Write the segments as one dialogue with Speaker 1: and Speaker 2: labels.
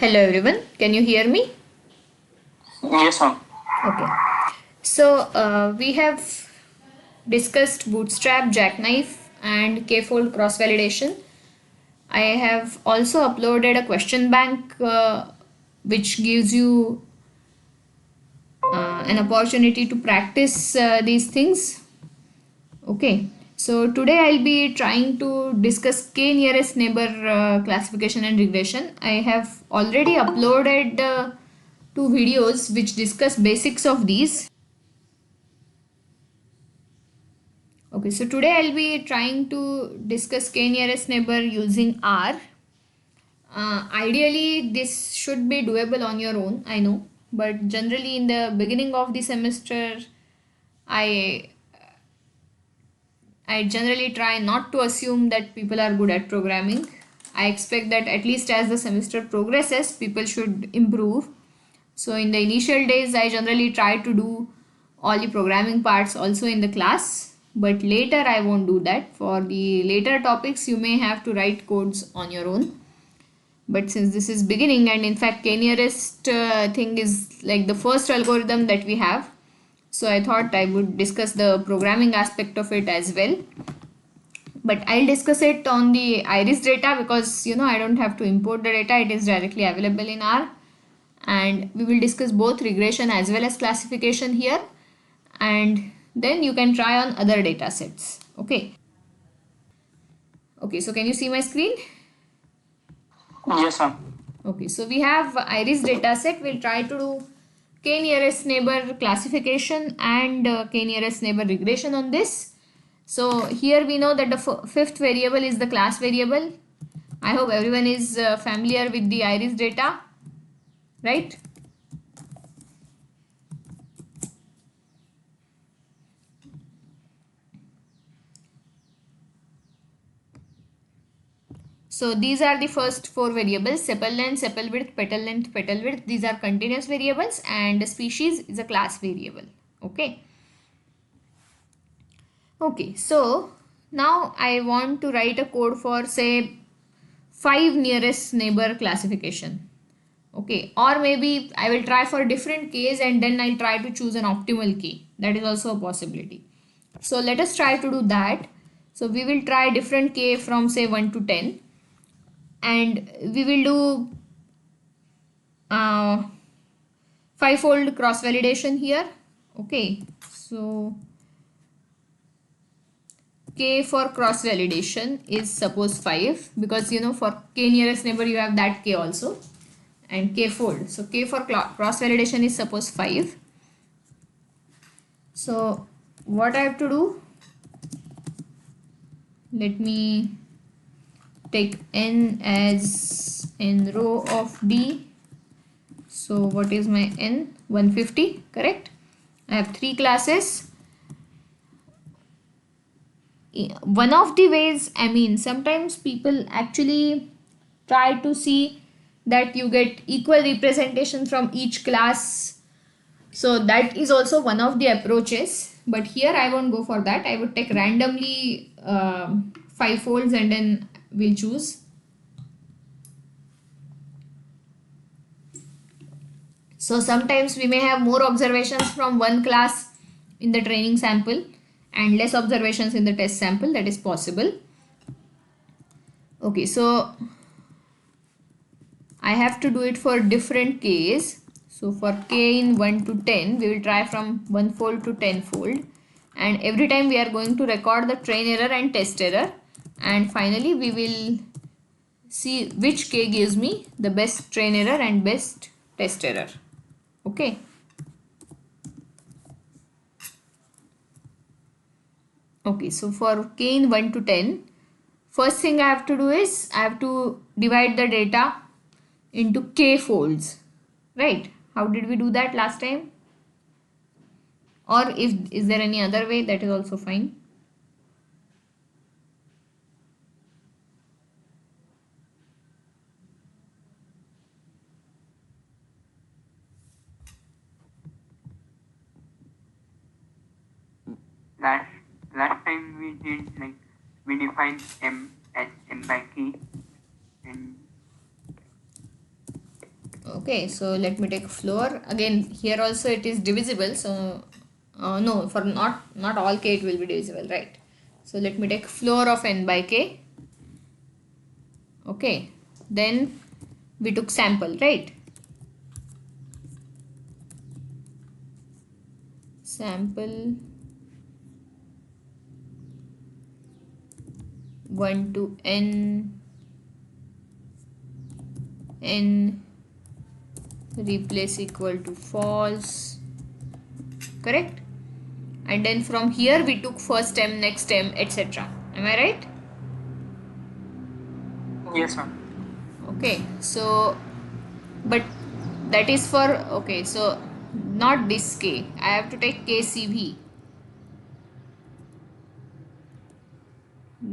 Speaker 1: Hello everyone, can you hear me?
Speaker 2: Yes, ma'am.
Speaker 1: Okay. So we have discussed bootstrap, jackknife, and k-fold cross validation. I have also uploaded a question bank which gives you an opportunity to practice these things. Okay. So today I'll be trying to discuss k nearest neighbor classification and regression. I have already uploaded two videos which discuss basics of these. Okay, so today I'll be trying to discuss k nearest neighbor using R. Ideally, this should be doable on your own, I know, but generally in the beginning of the semester, I I generally try not to assume that people are good at programming. I expect that at least as the semester progresses, people should improve. So in the initial days, I generally try to do all the programming parts also in the class, but later I won't do that. For the later topics, you may have to write codes on your own. But since this is beginning, and in fact k-nearest thing is like the first algorithm that we have, so I thought I would discuss the programming aspect of it as well. But I'll discuss it on the iris data because I don't have to import the data, it is directly available in R. And we will discuss both regression as well as classification here, and then you can try on other data sets. Okay, so can you see my screen?
Speaker 2: Yes, ma'am.
Speaker 1: Okay, so we have iris data set. We'll try to do k nearest neighbor classification and k nearest neighbor regression on this. So here we know that the fifth variable is the class variable. I hope everyone is familiar with the iris data, right? So these are the first four variables: sepal length, sepal width, petal length, petal width. These are continuous variables, and species is a class variable. Okay. Okay, so now I want to write a code for say 5 nearest neighbor classification. Okay, or maybe I will try for different k's and then I'll try to choose an optimal k. That is also a possibility. So let us try to do that. So we will try different k from say 1 to 10, and we will do uh, five-fold cross validation here. Okay, so k for cross validation is suppose 5, because for k nearest neighbor you have that k also, and k fold. So k for cross validation is suppose 5. So what I have to do, let me take n as n row of d. So what is my n? 150, correct? I have 3 classes. One of the ways, I mean, sometimes people actually try to see that you get equal representation from each class. So that is also one of the approaches. But here I won't go for that. I would take randomly 5 folds and then we'll choose. So sometimes we may have more observations from one class in the training sample and less observations in the test sample. That is possible. Okay, so I have to do it for different k's. So for k in 1 to 10, we will try from 1 fold to 10 fold. And every time we are going to record the train error and test error. And finally we will see which k gives me the best train error and best test error. Okay. Okay, so for k in 1 to 10, first thing I have to do is I have to divide the data into k folds, right? How did we do that last time? Or if is there any other way, that is also fine.
Speaker 2: Last time we did we defined m as m by k, and
Speaker 1: Okay, so let me take floor. Again, here also it is divisible. So no, for not all k it will be divisible, right? So let me take floor of n by k. Okay, then we took sample, right? Sample 1 to n replace equal to false, correct? And then from here we took first m, next m, etc. Am I right?
Speaker 2: Yes, ma'am.
Speaker 1: Okay, so but that is for, okay, so not this k, I have to take kcv.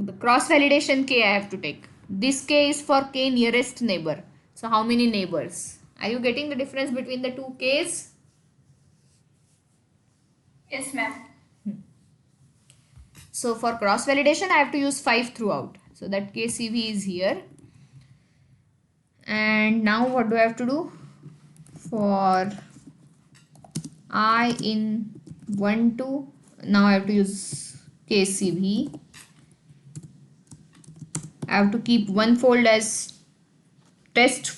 Speaker 1: The cross validation k I have to take. This k is for k nearest neighbor. So how many neighbors? Are you getting the difference between the two k's?
Speaker 3: Yes, ma'am.
Speaker 1: So for cross validation I have to use 5 throughout. So that kcv is here. And now what do I have to do? For I in 1 2, now I have to use kcv. I have to keep one fold as test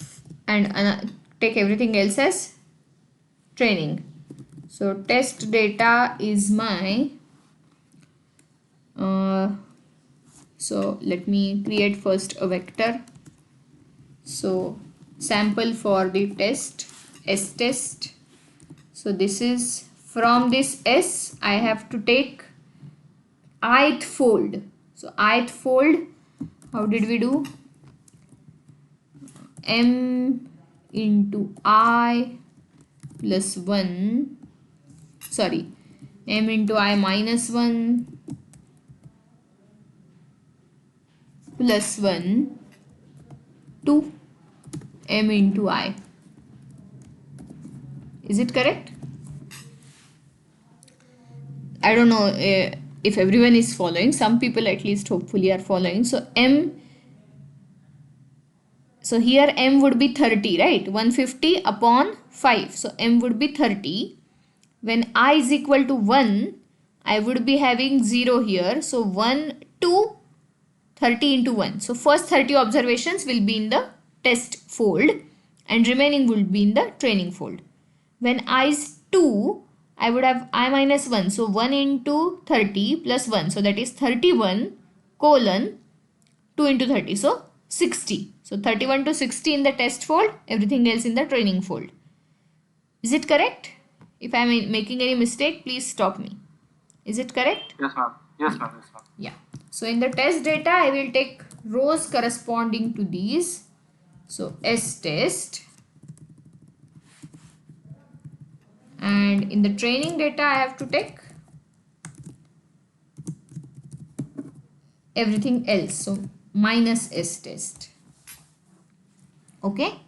Speaker 1: and take everything else as training. So test data is my so let me create first a vector. So sample for the test, s test. So this is from this s I have to take ith fold. So ith fold, how did we do? M into I plus 1, sorry, m into I minus 1 plus 1 to m into I. Is it correct? I don't know if everyone is following. Some people at least hopefully are following. So here m would be 30, right? 150 upon 5. So m would be 30. When I is equal to 1, I would be having 0 here. So 1 to 30 into 1. So first 30 observations will be in the test fold and remaining will be in the training fold. When I is 2, I would have I minus 1. So 1 into 30 plus 1. So that is 31 colon 2 into 30. So 60. So 31 to 60 in the test fold, everything else in the training fold. Is it correct? If I am making any mistake, please stop me. Is it correct?
Speaker 2: Yes, ma'am. Yes, ma'am. Yes, ma'am.
Speaker 1: Yeah. So in the test data, I will take rows corresponding to these. So S test. And in the training data, I have to take everything else. So minus S test. Okay.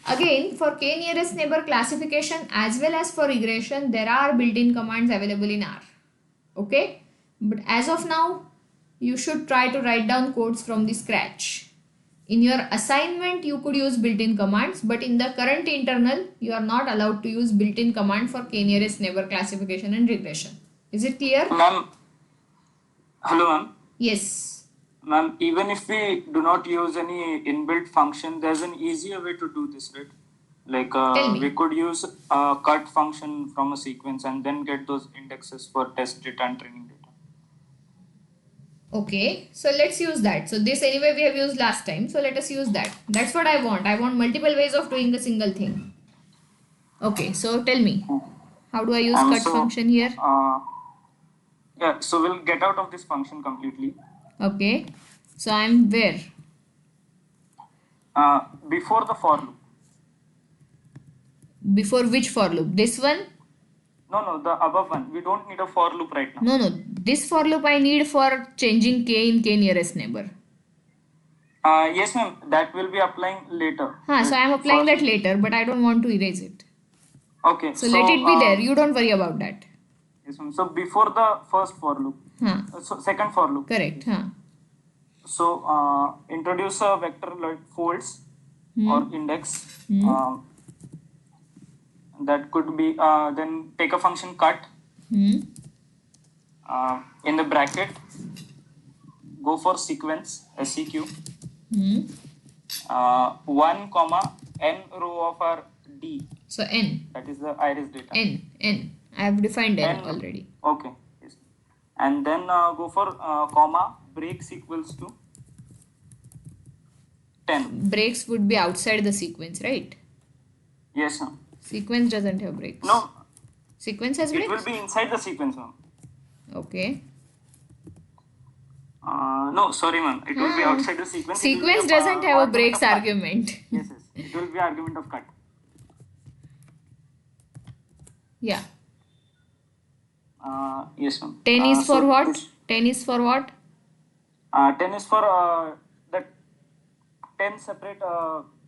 Speaker 1: Again, for k nearest neighbor classification as well as for regression, there are built-in commands available in R. Okay. But as of now, you should try to write down codes from the scratch. In your assignment, you could use built-in commands, but in the current internal, you are not allowed to use built-in command for k nearest neighbor classification and regression. Is it clear?
Speaker 4: Ma'am, hello ma'am.
Speaker 1: Yes.
Speaker 4: Ma'am, even if we do not use any inbuilt function, there's an easier way to do this, right? Like
Speaker 1: Tell me.
Speaker 4: we could use a cut function from a sequence and then get those indexes for test data and training data.
Speaker 1: Okay, so let's use that. So this anyway we have used last time. So let us use that. That's what I want. I want multiple ways of doing the single thing. Okay, so tell me. How do I use cut function here?
Speaker 4: Yeah, so we'll get out of this function completely.
Speaker 1: Okay, so I'm where?
Speaker 4: Before the for loop.
Speaker 1: Before which for loop? This one?
Speaker 4: No, the above one. We don't need a for loop right now.
Speaker 1: No, this for loop I need for changing k in k nearest neighbor.
Speaker 4: Yes ma'am, that will be applying later.
Speaker 1: So I am applying that later, but I don't want to erase it.
Speaker 4: Okay.
Speaker 1: So let it be there. You don't worry about that.
Speaker 4: Yes ma'am. So before the first for loop. So second for loop.
Speaker 1: Correct.
Speaker 4: So introduce a vector like folds or index. That could be then take a function cut. In the bracket, go for sequence seq. 1 comma n row of our d.
Speaker 1: So n.
Speaker 4: That is the iris data.
Speaker 1: N. I have defined n already.
Speaker 4: Okay. Yes. And then go for comma breaks equals to 10.
Speaker 1: Breaks would be outside the sequence, right?
Speaker 4: Yes, ma'am.
Speaker 1: Sequence doesn't have breaks.
Speaker 4: No,
Speaker 1: Sequence has
Speaker 4: it
Speaker 1: breaks?
Speaker 4: will be inside the sequence, ma'am.
Speaker 1: Okay.
Speaker 4: No, sorry, ma'am. It will be outside the sequence. It will be
Speaker 1: Sequence doesn't have a
Speaker 4: argument
Speaker 1: breaks
Speaker 4: of cut.
Speaker 1: argument.
Speaker 4: Yes. It will be argument of cut.
Speaker 1: Yeah.
Speaker 4: Yes, ma'am.
Speaker 1: 10 is for
Speaker 4: so
Speaker 1: what?
Speaker 4: this-
Speaker 1: 10 is for what?
Speaker 4: 10 is for the 10 separate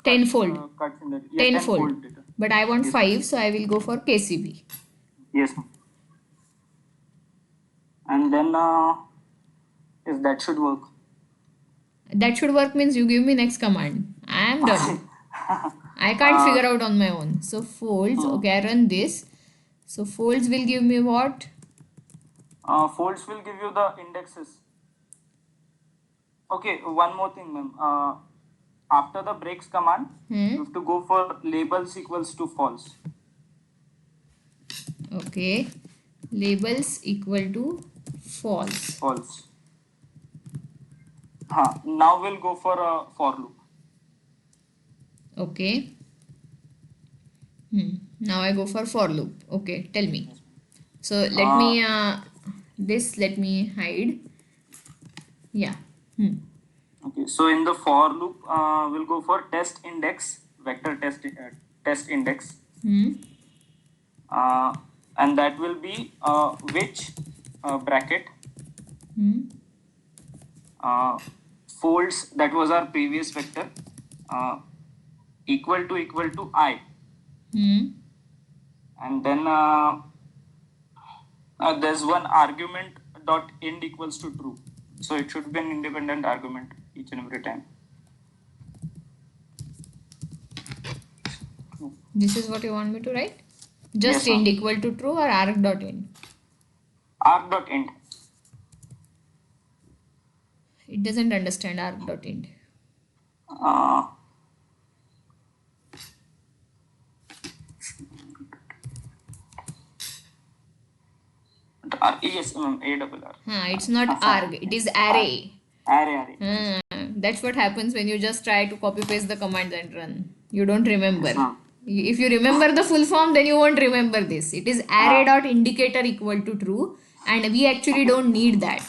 Speaker 1: Tenfold.
Speaker 4: cuts in the
Speaker 1: Tenfold.
Speaker 4: data.
Speaker 1: But I want 5, so I will go for KCB.
Speaker 4: Yes, ma'am. And then if that should work.
Speaker 1: That should work means you give me next command. I am done. I can't figure out on my own. So folds. Okay, I run this. So folds will give me what?
Speaker 4: Folds will give you the indexes. Okay, one more thing, ma'am. After the breaks command, you have to go for labels equals to false.
Speaker 1: Okay. Labels equal to false.
Speaker 4: False. Now we'll go for a for loop.
Speaker 1: Okay. Now I go for loop. Okay, tell me. So let me let me hide. Yeah.
Speaker 4: Okay, so in the for loop, we'll go for test index, vector test index, and that will be which bracket folds, that was our previous vector, equal to I, and then there's one argument dot end equals to true, so it should be an independent argument each and every time.
Speaker 1: This is what you want me to write? Just
Speaker 4: Yes,
Speaker 1: end
Speaker 4: ma'am.
Speaker 1: equal to true or arg dot end?
Speaker 4: Arg dot end.
Speaker 1: It doesn't understand arg dot end.
Speaker 4: Yes, A double R.
Speaker 1: It's not arg, it is array.
Speaker 4: Array.
Speaker 1: That's what happens when you just try to copy paste the command and run. You don't remember.
Speaker 4: Yes, ma'am.
Speaker 1: If you remember the full form, then you won't remember this. It is array dot indicator equal to true, and we actually don't need that.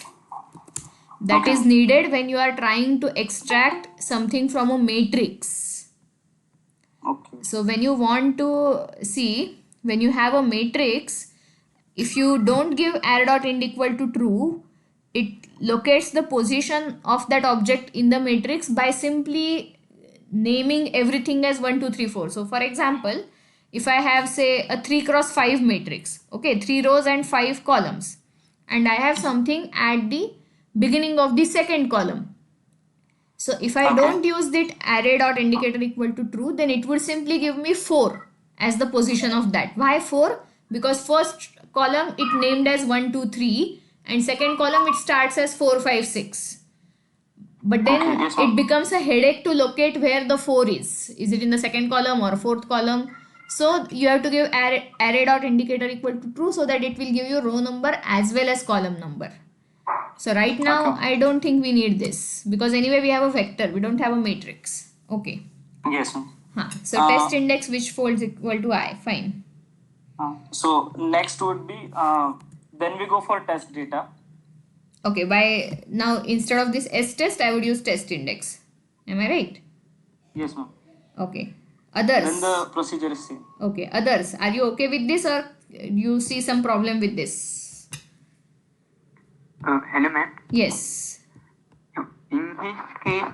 Speaker 1: That is needed when you are trying to extract something from a matrix.
Speaker 4: Okay.
Speaker 1: So when you want to see, when you have a matrix, if you don't give array dot end equal to true, it locates the position of that object in the matrix by simply naming everything as 1, 2, 3, 4. So for example, if I have say a 3 cross 5 matrix, okay, 3 rows and 5 columns, and I have something at the beginning of the second column. So if I don't use that array dot indicator equal to true, then it would simply give me 4 as the position of that. Why 4? Because first column it named as 1, 2, 3, and second column it starts as 4, 5, 6. But then it becomes a headache to locate where the 4 is. Is it in the second column or fourth column? So you have to give array dot indicator equal to true so that it will give you row number as well as column number. So right now I don't think we need this because anyway we have a vector. We don't have a matrix. Okay.
Speaker 4: Yes, ma'am.
Speaker 1: So test index which folds equal to I. Fine.
Speaker 4: So next would be then we go for test data.
Speaker 1: Okay, by now instead of this S test, I would use test index. Am I right?
Speaker 4: Yes, ma'am.
Speaker 1: Okay. Others.
Speaker 4: Then the procedure is same.
Speaker 1: Okay. Others. Are you okay with this or you see some problem with this?
Speaker 2: Hello, ma'am.
Speaker 1: Yes.
Speaker 2: In this case,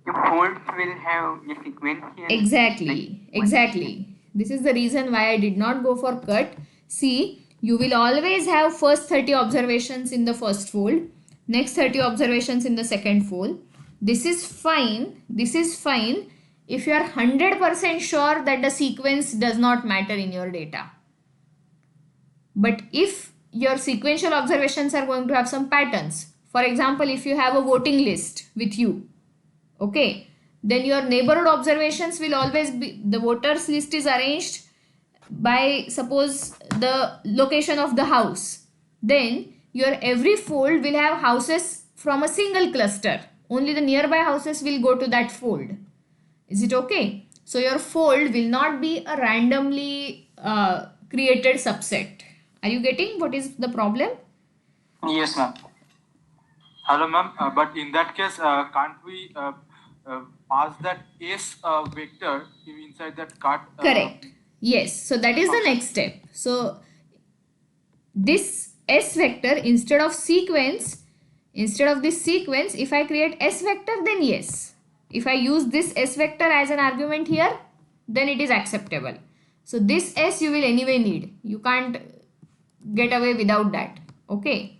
Speaker 2: the folds will have the sequential.
Speaker 1: Exactly. This is the reason why I did not go for cut. See, you will always have first 30 observations in the first fold, next 30 observations in the second fold, this is fine. This is fine if you are 100% sure that the sequence does not matter in your data. But if your sequential observations are going to have some patterns, for example, if you have a voting list with you, okay, then your neighborhood observations will always be, the voters list is arranged by suppose the location of the house, then your every fold will have houses from a single cluster. Only the nearby houses will go to that fold. Is it okay? So your fold will not be a randomly created subset. Are you getting what is the problem?
Speaker 2: Yes, ma'am.
Speaker 3: Hello, ma'am. But in that case, can't we pass that S vector inside that cut?
Speaker 1: Correct. Yes. So that is the next step. So this S vector instead of this sequence, if I create S vector, then yes. If I use this S vector as an argument here, then it is acceptable. So this S you will anyway need. You can't get away without that. Okay.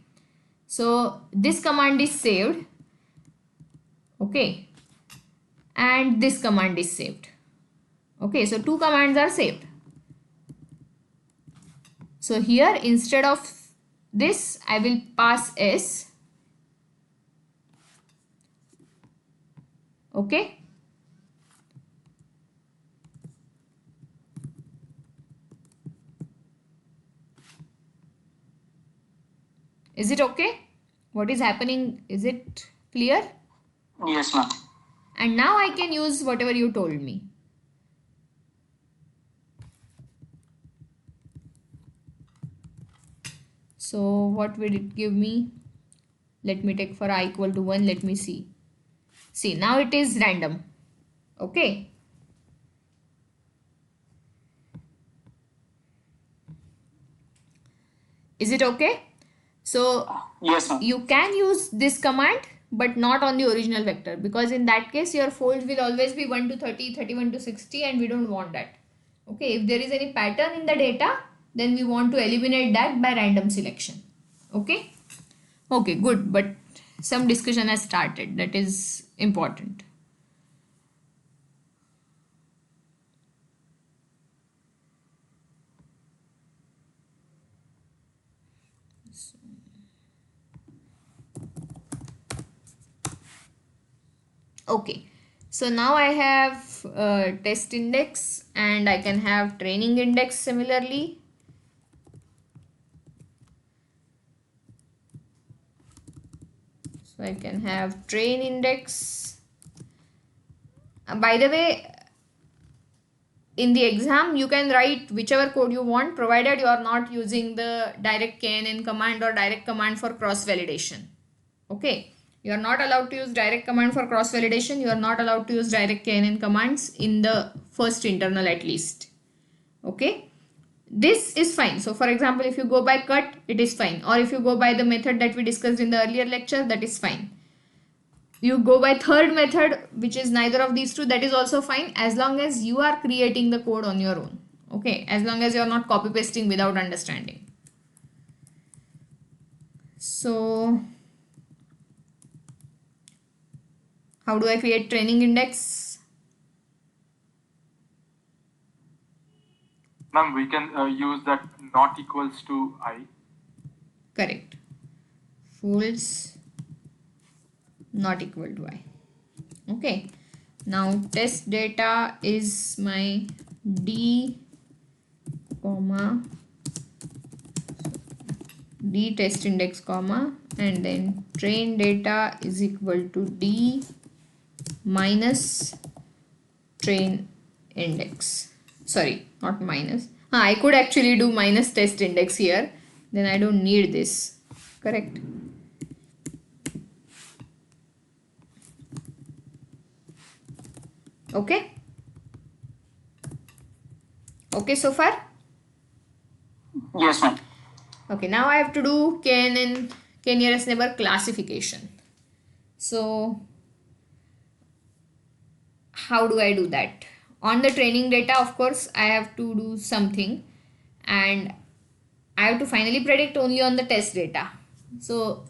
Speaker 1: So this command is saved. Okay. And this command is saved. Okay. So two commands are saved. So here instead of this I will pass S. Okay. Is it okay? What is happening? Is it clear?
Speaker 2: Yes, ma'am.
Speaker 1: And now I can use whatever you told me. So what will it give me? Let me take for I equal to 1. Let me see. See, now it is random. Okay. Is it okay? So
Speaker 2: Yes, ma'am.
Speaker 1: you can use this command but not on the original vector, because in that case your folds will always be 1 to 30, 31 to 60, and we don't want that. Okay, if there is any pattern in the data, then we want to eliminate that by random selection. Okay. Okay, good, but some discussion has started. That is important. Okay, so now I have test index and I can have training index similarly. So I can have train index. By the way, in the exam you can write whichever code you want, provided you are not using the direct knn command or direct command for cross validation. Okay. You are not allowed to use direct command for cross validation. You are not allowed to use direct knn commands in the first internal at least. Okay. This is fine. So for example, if you go by cut, it is fine. Or if you go by the method that we discussed in the earlier lecture, that is fine. You go by third method, which is neither of these two, that is also fine, as long as you are creating the code on your own. Okay. As long as you are not copy pasting without understanding. So how do I create training index?
Speaker 3: Ma'am, we can use that not equals to I.
Speaker 1: Correct. Folds not equal to I. Okay. Now test data is my D comma D test index comma, and then train data is equal to D minus train index. Sorry, not minus. I could actually do minus test index here. Then I don't need this. Correct. Okay. Okay so far?
Speaker 2: Yes, ma'am.
Speaker 1: Okay, now I have to do k nearest neighbor classification. So how do I do that? On the training data, of course, I have to do something, and I have to finally predict only on the test data. So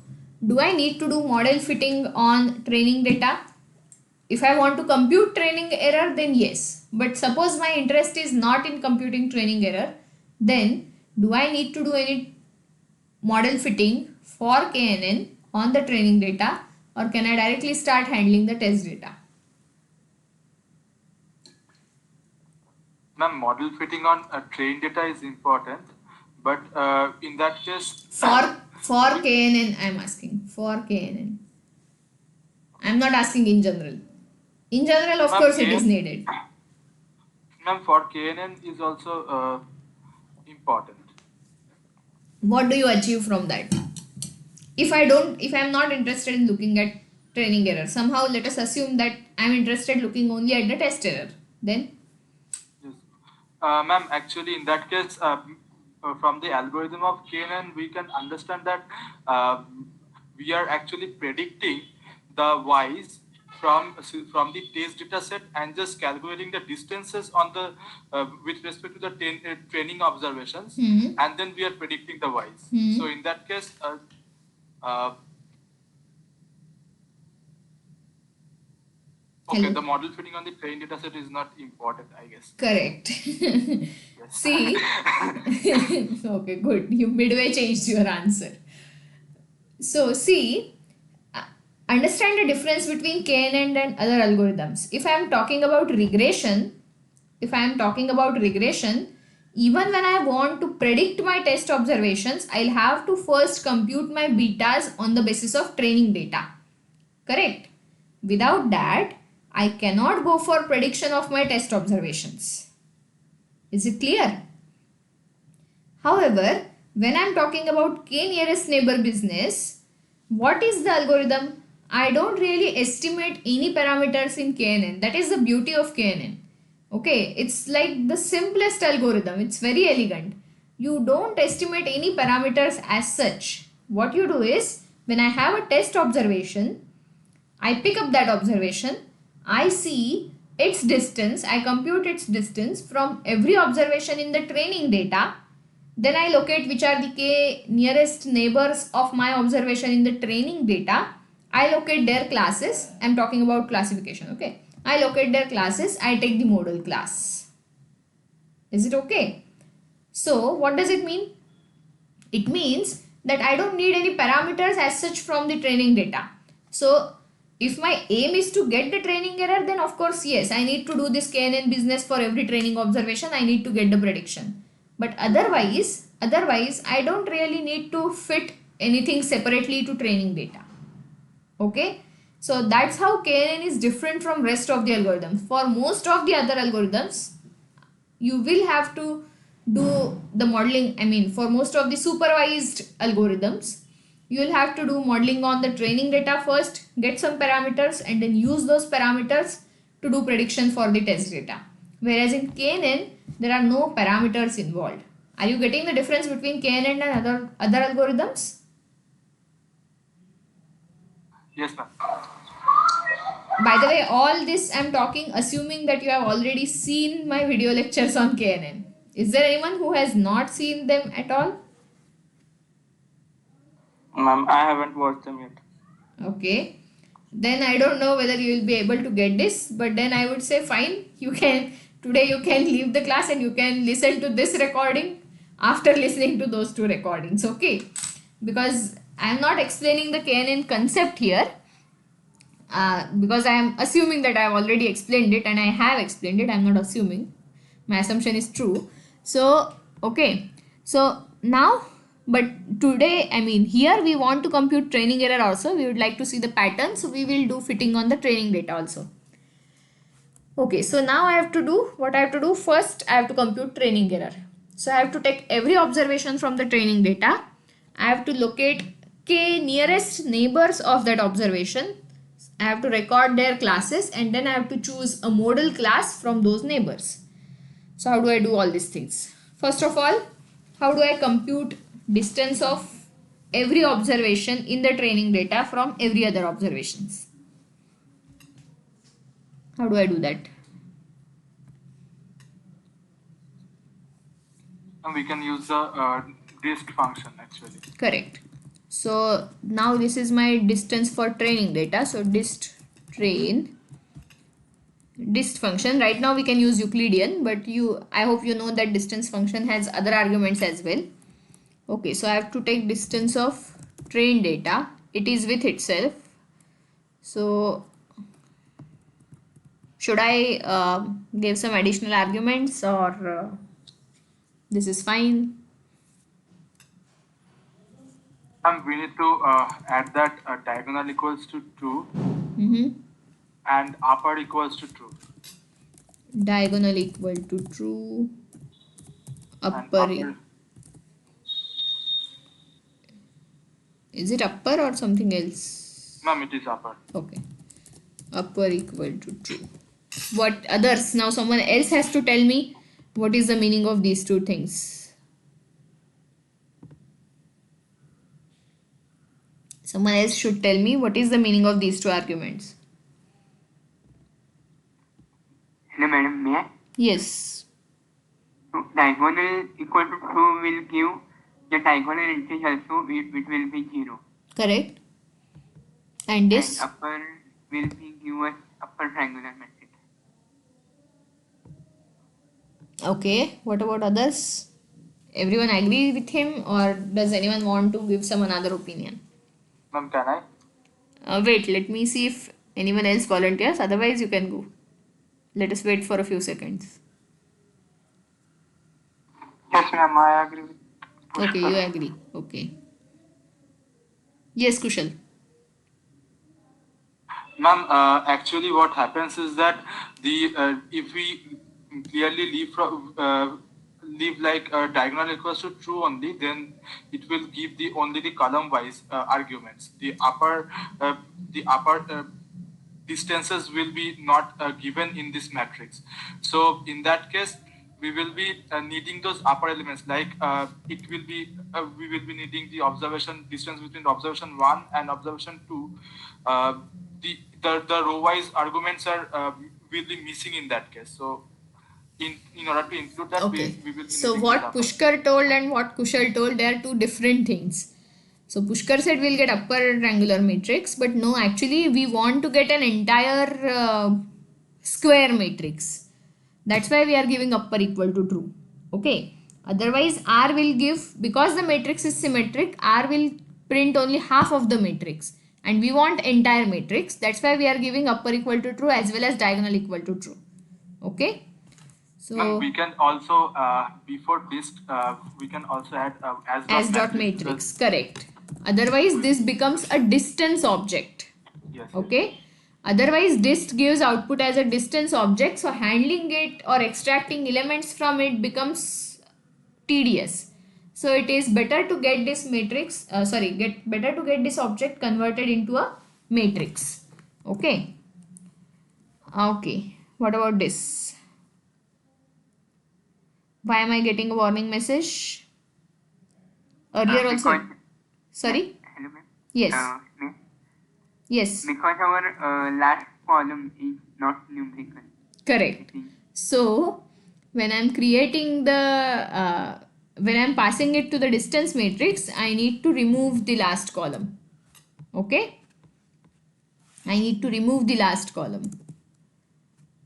Speaker 1: do I need to do model fitting on training data? if I want to compute training error, then yes. But suppose my interest is not in computing training error, then do I need to do any model fitting for KNN on the training data, or can I directly start handling the test data?
Speaker 3: Ma'am, model fitting on train data is important, but in that case,
Speaker 1: For KNN, I am asking. For KNN. I am not asking in general. In general, of
Speaker 3: Ma'am,
Speaker 1: course, it is needed.
Speaker 3: ma'am, for KNN is also important.
Speaker 1: What do you achieve from that? If I am not interested in looking at training error, somehow let us assume that I am interested looking only at the test error. Then
Speaker 3: Yes. Ma'am, actually, in that case, from the algorithm of KNN, we can understand that we are actually predicting the Y's from the test data set and just calculating the distances on the with respect to the training observations, and then we are predicting the Y's. So in that case, okay,
Speaker 1: Hello.
Speaker 3: the model fitting on the train data set is not important, I guess.
Speaker 1: Correct.
Speaker 3: Yes.
Speaker 1: See, okay, good. You midway changed your answer. So, see, understand the difference between KNN and other algorithms. If I am talking about regression, even when I want to predict my test observations, I'll have to first compute my betas on the basis of training data. Correct? Without that, I cannot go for prediction of my test observations. Is it clear? However, when I am talking about k nearest neighbor business, what is the algorithm? I don't really estimate any parameters in KNN. That is the beauty of KNN. Okay, it's like the simplest algorithm. It's very elegant. You don't estimate any parameters as such. What you do is, when I have a test observation, I pick up that observation, I see its distance, I compute its distance from every observation in the training data. Then I locate which are the k nearest neighbors of my observation in the training data. I locate their classes. I am talking about classification, okay. I locate their classes, I take the model class. Is it okay? So what does it mean? It means that I don't need any parameters as such from the training data. So if my aim is to get the training error, then of course yes, I need to do this KNN business for every training observation. I need to get the prediction. But otherwise I don't really need to fit anything separately to training data. Okay, so that's how KNN is different from rest of the algorithms. For most of the other algorithms, you will have to do the modeling. For most of the supervised algorithms, you will have to do modeling on the training data first, get some parameters, and then use those parameters to do prediction for the test data. Whereas in KNN, there are no parameters involved. Are you getting the difference between KNN and other algorithms?
Speaker 3: Yes, ma'am.
Speaker 1: By the way, all this I'm talking assuming that you have already seen my video lectures on KNN. Is there anyone who has not seen them at all?
Speaker 4: Ma'am, I haven't watched them yet.
Speaker 1: Okay. Then I don't know whether you will be able to get this, but then I would say fine, today you can leave the class and you can listen to this recording after listening to those two recordings, okay? Because I am not explaining the KNN concept here, because I am assuming that I have already explained it, and I have explained it. I am not assuming. My assumption is true. So, okay. So now, but today, here we want to compute training error also. We would like to see the pattern. So we will do fitting on the training data also. Okay, so now I have to do what I have to do. First, I have to compute training error. So I have to take every observation from the training data. I have to locate k nearest neighbors of that observation. I have to record their classes, and then I have to choose a model class from those neighbors. So how do I do all these things? First of all, how do I compute distance of every observation in the training data from every other observations? How do I do that?
Speaker 3: And we can use the dist function actually.
Speaker 1: Correct. So now this is my distance for training data. So dist train dist function. Right now we can use Euclidean, but I hope you know that distance function has other arguments as well. Okay, so I have to take distance of train data. It is with itself. So should I give some additional arguments, or this is fine?
Speaker 3: We need to add that diagonal equals to true
Speaker 1: Mm-hmm.
Speaker 3: and upper equals to true.
Speaker 1: Diagonal equal to true,
Speaker 3: And
Speaker 1: upper. Is it upper or something else?
Speaker 3: ma'am, it is upper.
Speaker 1: Okay. Upper equal to true. What others? Now someone else has to tell me what is the meaning of these two things. Someone else should tell me what is the meaning of these two arguments.
Speaker 2: Hello, madam. May I?
Speaker 1: Yes.
Speaker 2: So diagonal equal to true will give the diagonal entries also. It will be 0.
Speaker 1: Correct. And this?
Speaker 2: And upper will be give us upper triangular matrix.
Speaker 1: Okay. What about others? Everyone agree with him, or does anyone want to give some another opinion?
Speaker 3: Ma'am, can I?
Speaker 1: Wait, let me see if anyone else volunteers. Otherwise, you can go. Let us wait for a few seconds.
Speaker 2: Yes, ma'am. I agree with.
Speaker 1: Okay, you agree. Okay. Yes, Kushal.
Speaker 3: Ma'am, actually, what happens is that if we clearly leave like diagonal equals to true only, then it will give only the column wise arguments. The upper distances will be not given in this matrix. So in that case, we will be needing those upper elements, like we will be needing the observation distance between observation 1 and observation 2. The row wise arguments will be missing in that case. So in order to include that,
Speaker 1: Okay.
Speaker 3: we will be
Speaker 1: So
Speaker 3: needing
Speaker 1: what
Speaker 3: the upper.
Speaker 1: Pushkar told and what Kushal told, they are two different things. So Pushkar said we'll get upper triangular matrix, but no, actually we want to get an entire square matrix. That's why we are giving upper equal to true. Okay. Otherwise R will give, because the matrix is symmetric, R will print only half of the matrix. And we want entire matrix. That's why we are giving upper equal to true as well as diagonal equal to true. Okay.
Speaker 3: And
Speaker 1: So
Speaker 3: we can also before this we can also add
Speaker 1: as dot matrix, correct. Otherwise this becomes a distance object.
Speaker 3: Yes.
Speaker 1: Okay. Otherwise dist gives output as a distance object, so handling it or extracting elements from it becomes tedious. So it is better to get this matrix, better to get this object converted into a matrix. Okay. Okay. What about this? Why am I getting a warning message? Earlier also.
Speaker 2: Because,
Speaker 1: Sorry?
Speaker 2: hello, ma'am.
Speaker 1: Yes.
Speaker 2: Ma'am,
Speaker 1: Yes.
Speaker 2: because our last column is not numerical.
Speaker 1: Correct. So when I'm creating when I'm passing it to the distance matrix, I need to remove the last column. Okay. I need to remove the last column.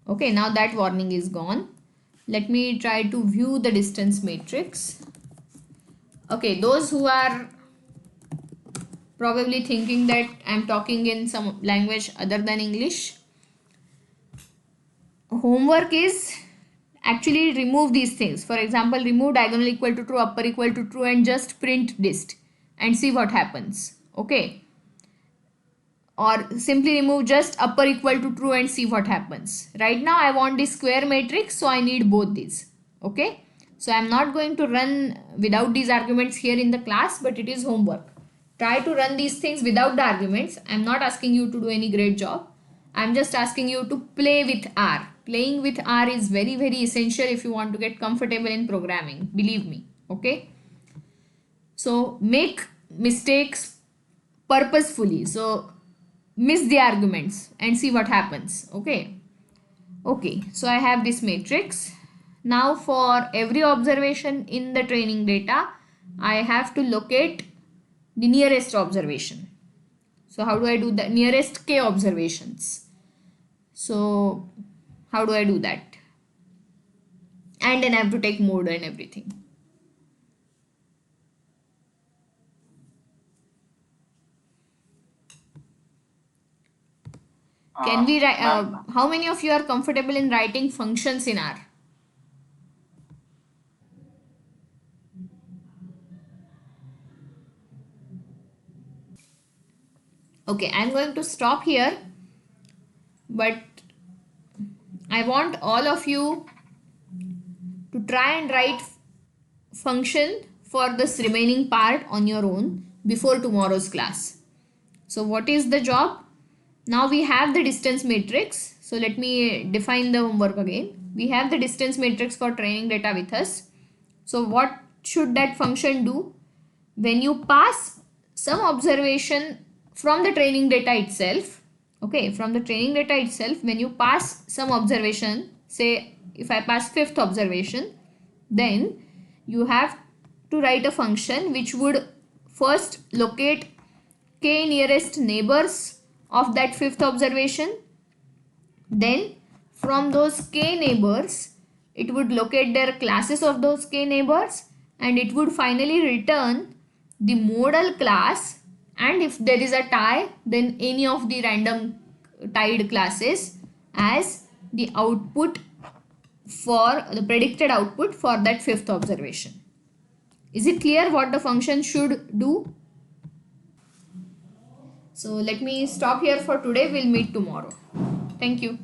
Speaker 1: Okay. Now that warning is gone. Let me try to view the distance matrix. Okay. Those who are probably thinking that I'm talking in some language other than English, homework is actually remove these things. For example, remove diagonal equal to true, upper equal to true, and just print dist and see what happens. Okay. Or simply remove just upper equal to true and see what happens. Right now I want this square matrix, so I need both these. Okay. So I'm not going to run without these arguments here in the class, but it is homework. Try to run these things without the arguments. I'm not asking you to do any great job. I'm just asking you to play with R. Playing with R is very, very essential if you want to get comfortable in programming. Believe me. Okay. So make mistakes purposefully. So miss the arguments and see what happens. Okay. Okay. So I have this matrix. Now for every observation in the training data, I have to locate the nearest observation. So how do I do the nearest k observations? So How do I do that? And then I have to take mode and everything. Can we write?
Speaker 2: Ma'am,
Speaker 1: How many of you are comfortable in writing functions in R? Okay, I'm going to stop here, but I want all of you to try and write function for this remaining part on your own before tomorrow's class. So what is the job? Now we have the distance matrix. So let me define the homework again. We have the distance matrix for training data with us. So what should that function do? When you pass some observation from the training data itself, okay, from the training data itself, when you pass some observation, say if I pass fifth observation, then you have to write a function which would first locate k nearest neighbors of that fifth observation. Then from those k neighbors, it would locate their classes of those k neighbors, and it would finally return the modal class, and if there is a tie, then any of the random tied classes as the output for the predicted output for that fifth observation. Is it clear what the function should do? So let me stop here for today. We'll meet tomorrow. Thank you.